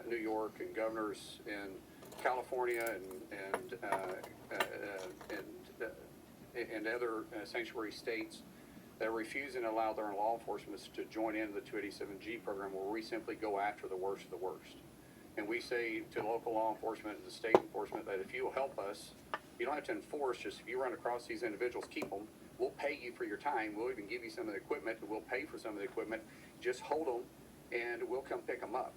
New York and governors in California and other sanctuary states that are refusing to allow their law enforcement to join into the 287G program, where we simply go after the worst of the worst. And we say to local law enforcement and the state enforcement that if you will help us, you don't have to enforce, just if you run across these individuals, keep them. We'll pay you for your time. We'll even give you some of the equipment, and we'll pay for some of the equipment. Just hold them, and we'll come pick them up.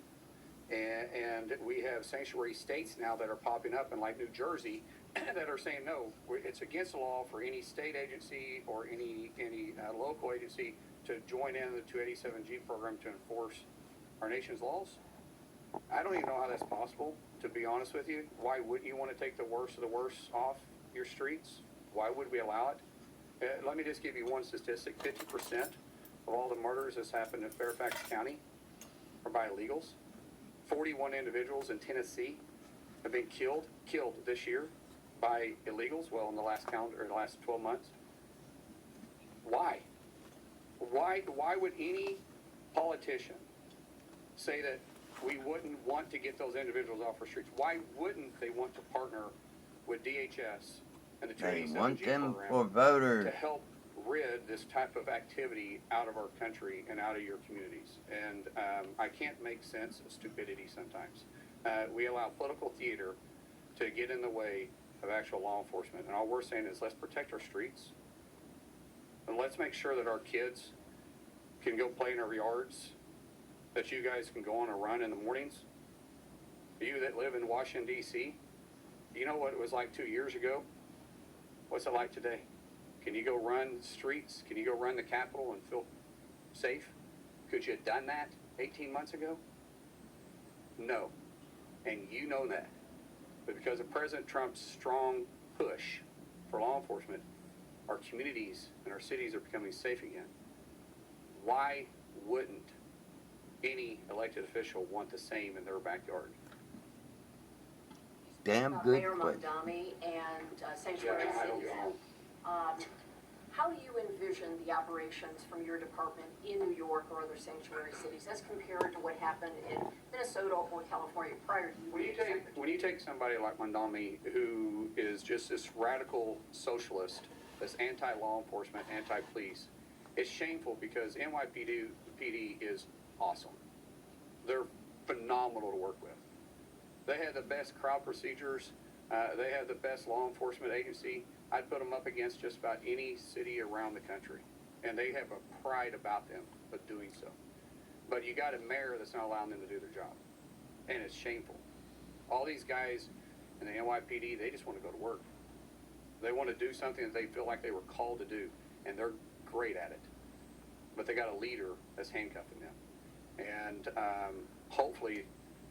And we have sanctuary states now that are popping up, and like New Jersey, that are saying, no, it's against the law for any state agency or any local agency to join in the 287G program to enforce our nation's laws. I don't even know how that's possible, to be honest with you. Why wouldn't you want to take the worst of the worst off your streets? Why would we allow it? Let me just give you one statistic. 50% of all the murders that's happened in Fairfax County are by illegals. 41 individuals in Tennessee have been killed this year by illegals, well, in the last 12 months. Why? Why would any politician say that we wouldn't want to get those individuals off our streets? Why wouldn't they want to partner with DHS and the 287G program to help rid this type of activity out of our country and out of your communities? And I can't make sense of stupidity sometimes. We allow political theater to get in the way of actual law enforcement. And all we're saying is let's protect our streets. And let's make sure that our kids can go play in our yards, that you guys can go on a run in the mornings. You that live in Washington, D.C., you know what it was like 2 years ago? What's it like today? Can you go run streets? Can you go run the Capitol and feel safe? Could you have done that 18 months ago? No. And you know that. But because of President Trump's strong push for law enforcement, our communities and our cities are becoming safe again. Why wouldn't any elected official want the same in their backyard? Damn good Mayor question. Mamdani and sanctuary cities. How do you envision the operations from your department in New York or other sanctuary cities as compared to what happened in Minnesota or California prior to you? When you take somebody like Mamdani, who is just this radical socialist, that's anti-law enforcement, anti-police, it's shameful because NYPD is awesome. They're phenomenal to work with. They have the best crowd procedures. They have the best law enforcement agency. I'd put them up against just about any city around the country. And they have a pride about them of doing so. But you got a mayor that's not allowing them to do their job. And it's shameful. All these guys in the NYPD, they just want to go to work. They want to do something that they feel like they were called to do. And they're great at it. But they got a leader that's handcuffing them. And hopefully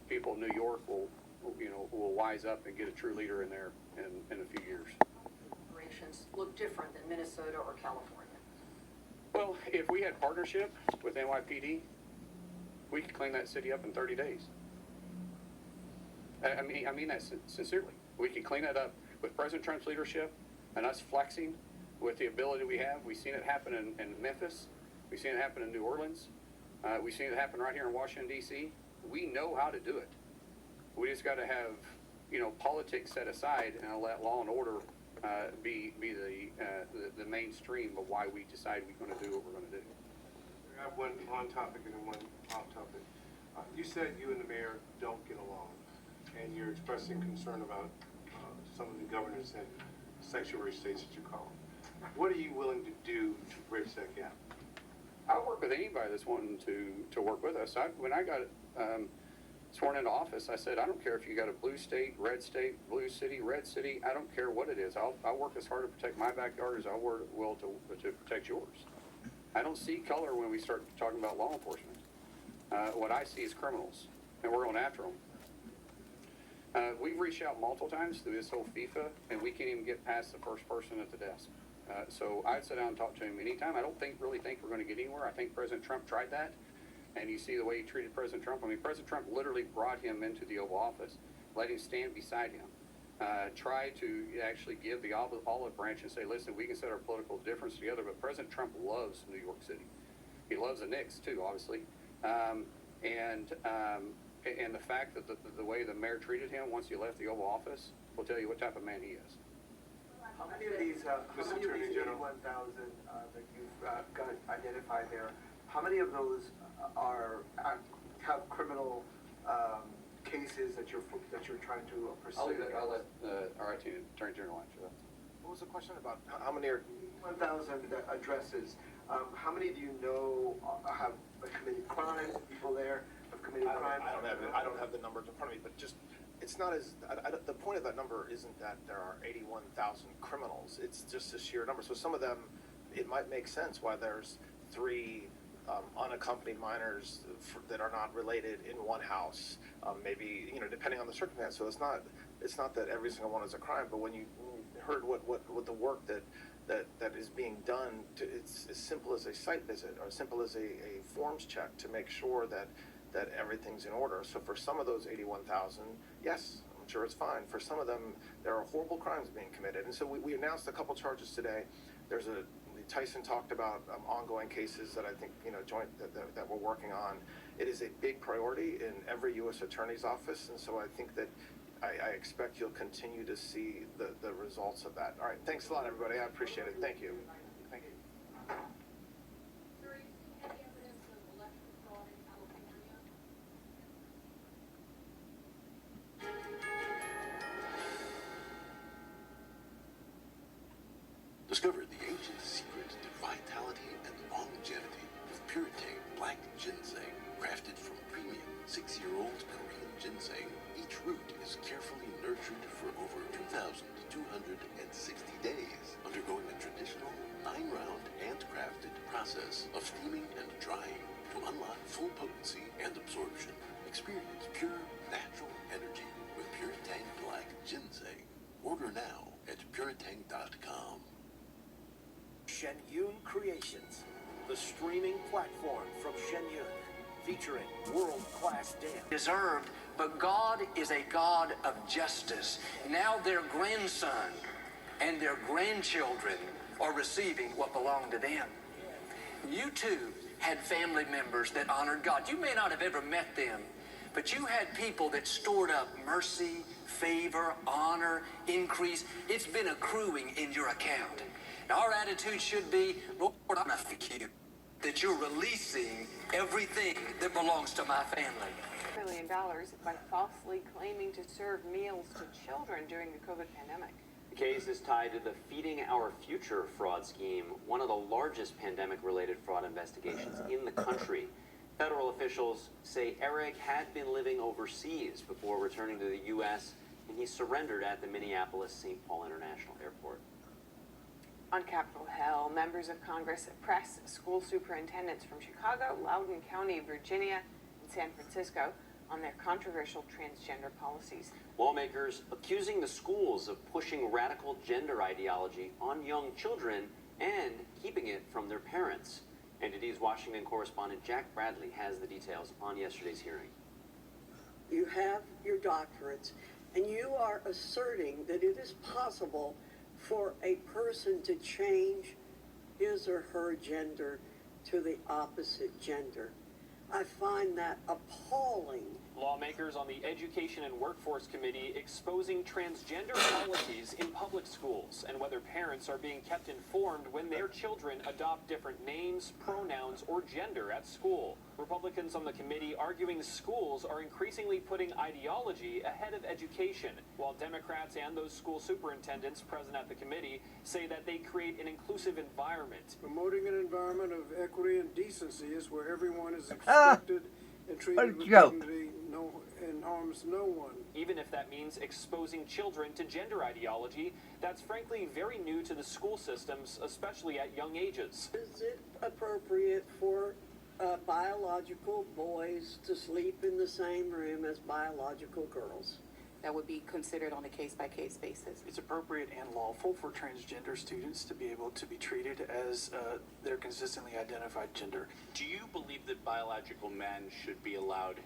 people in New York will wise up and get a true leader in there in a few years. Operations look different than Minnesota or California. Well, if we had partnership with NYPD, we could clean that city up in 30 days. I mean that sincerely. We could clean that up with President Trump's leadership and us flexing with the ability we have. We've seen it happen in Memphis. We've seen it happen in New Orleans. We've seen it happen right here in Washington, D.C. We know how to do it. We just got to have, politics set aside and let law and order be the mainstream of why we decide we're going to do what we're going to do. I have one on topic and then one off topic. You said you and the mayor don't get along, and you're expressing concern about some of the governors and sanctuary states that you call them. What are you willing to do to bridge that gap? I'll work with anybody that's wanting to work with us. When I got sworn into office, I said, I don't care if you got a blue state, blue city, red city. I don't care what it is. I'll work as hard to protect my backyard as I will to protect yours. I don't see color when we start talking about law enforcement. What I see is criminals, and we're going after them. We've reached out multiple times through this whole FIFA, and we can't even get past the first person at the desk. So I'd sit down and talk to him anytime. I don't really think we're going to get anywhere. I think President Trump tried that. And you see the way he treated President Trump. I mean, President Trump literally brought him into the Oval Office, let him stand beside him, try to actually give the olive branch and say, listen, we can set our political difference together, but President Trump loves New York City. He loves the Knicks, too, obviously. And the fact that the way the mayor treated him once he left the Oval Office will tell you what type of man he is. How many of these, Mr. Attorney General. 81,000 that you've got identified there, how many of those have criminal cases that you're trying to pursue? I'll let our Attorney General answer that. What was the question about? How many are? 1,000 addresses. How many do you know have committed crimes? People there have committed crimes? I don't have the numbers in front of me, but just, it's not as, the point of that number isn't that there are 81,000 criminals. It's just a sheer number. So some of them, it might make sense why there's 3 unaccompanied minors that are not related in one house. Maybe, depending on the circumstance. So it's not that every single one is a crime, but when you heard what the work that is being done, it's as simple as a site visit or as simple as a forms check to make sure that everything's in order. So for some of those 81,000, yes, I'm sure it's fine. For some of them, there are horrible crimes being committed. And so we announced a couple charges today. Tyson talked about ongoing cases that I think, joint that we're working on. It is a big priority in every U.S. Attorney's office. And so I think that I expect you'll continue to see the results of that. All right, thanks a lot, everybody. I appreciate it. Thank you. Thank you. Sir, are you seeing any evidence of election fraud in California? Discover the ancient secret to vitality and longevity with Puretane Black Ginseng, crafted from premium 6-year-old Korean ginseng. Each root is carefully nurtured for over 2,260 days, undergoing a traditional 9-round handcrafted process of steaming and drying to unlock full potency and absorption. Experience pure, natural energy with Puretane Black Ginseng. Order now at puretane.com. Shenyun Creations, the streaming platform from Shenyun, featuring world-class dance. Deserved, but God is a God of justice. Now their grandson and their grandchildren are receiving what belonged to them. You too had family members that honored God. You may not have ever met them, but you had people that stored up mercy, favor, honor, increase. It's been accruing in your account. Now, our attitude should be, Lord, I'm not for you, that you're releasing everything that belongs to my family. $1 million by falsely claiming to serve meals to children during the COVID pandemic. The case is tied to the Feeding Our Future fraud scheme, one of the largest pandemic-related fraud investigations in the country. Federal officials say Eric had been living overseas before returning to the U.S., and he surrendered at the Minneapolis-St. Paul International Airport. On Capitol Hill, members of Congress pressed school superintendents from Chicago, Loudoun County, Virginia, and San Francisco on their controversial transgender policies. Lawmakers accusing the schools of pushing radical gender ideology on young children and keeping it from their parents. NTD's Washington correspondent Jack Bradley has the details on yesterday's hearing. You have your doctorates, and you are asserting that it is possible for a person to change his or her gender to the opposite gender. I find that appalling. Lawmakers on the Education and Workforce Committee exposing transgender policies in public schools and whether parents are being kept informed when their children adopt different names, pronouns, or gender at school. Republicans on the committee arguing schools are increasingly putting ideology ahead of education, while Democrats and those school superintendents present at the committee say that they create an inclusive environment. Promoting an environment of equity and decency is where everyone is expected and treated with dignity and harms no one. Even if that means exposing children to gender ideology, that's frankly very new to the school systems, especially at young ages. Is it appropriate for biological boys to sleep in the same room as biological girls? That would be considered on a case-by-case basis. It's appropriate and lawful for transgender students to be able to be treated as their consistently identified gender. Do you believe that biological men should be allowed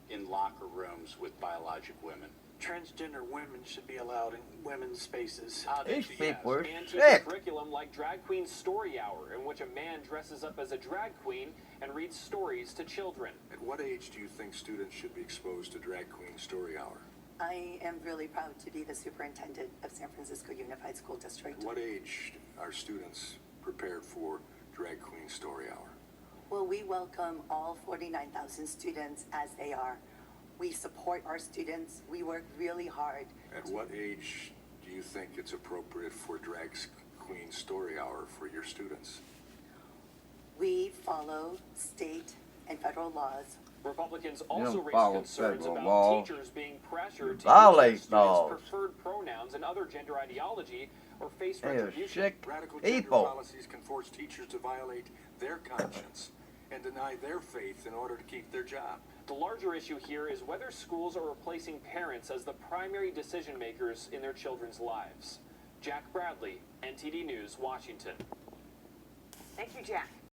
in locker rooms with biologic women. Transgender women should be allowed in women's spaces. These people are and sick. teach a curriculum like Drag Queen Story Hour, in which a man dresses up as a drag queen and reads stories to children. At what age do you think students should be exposed to Drag Queen Story Hour? I am really proud to be the superintendent of San Francisco Unified School District. At what age are students prepared for Drag Queen Story Hour? Well, we welcome all 49,000 students as they are. We support our students. We work really hard. At what age do you think it's appropriate for Drag Queen Story Hour for your students? We follow state and federal laws. Republicans You also don't raised follow concerns federal about law. teachers being pressured to violate use their laws. students' preferred pronouns and other gender ideology or face They are retribution. sick Radical gender people. policies can force teachers to violate their conscience and deny their faith in order to keep their job. The larger issue here is whether schools are replacing parents as the primary decision makers in their children's lives. Jack Bradley, NTD News, Washington. Thank you, Jack.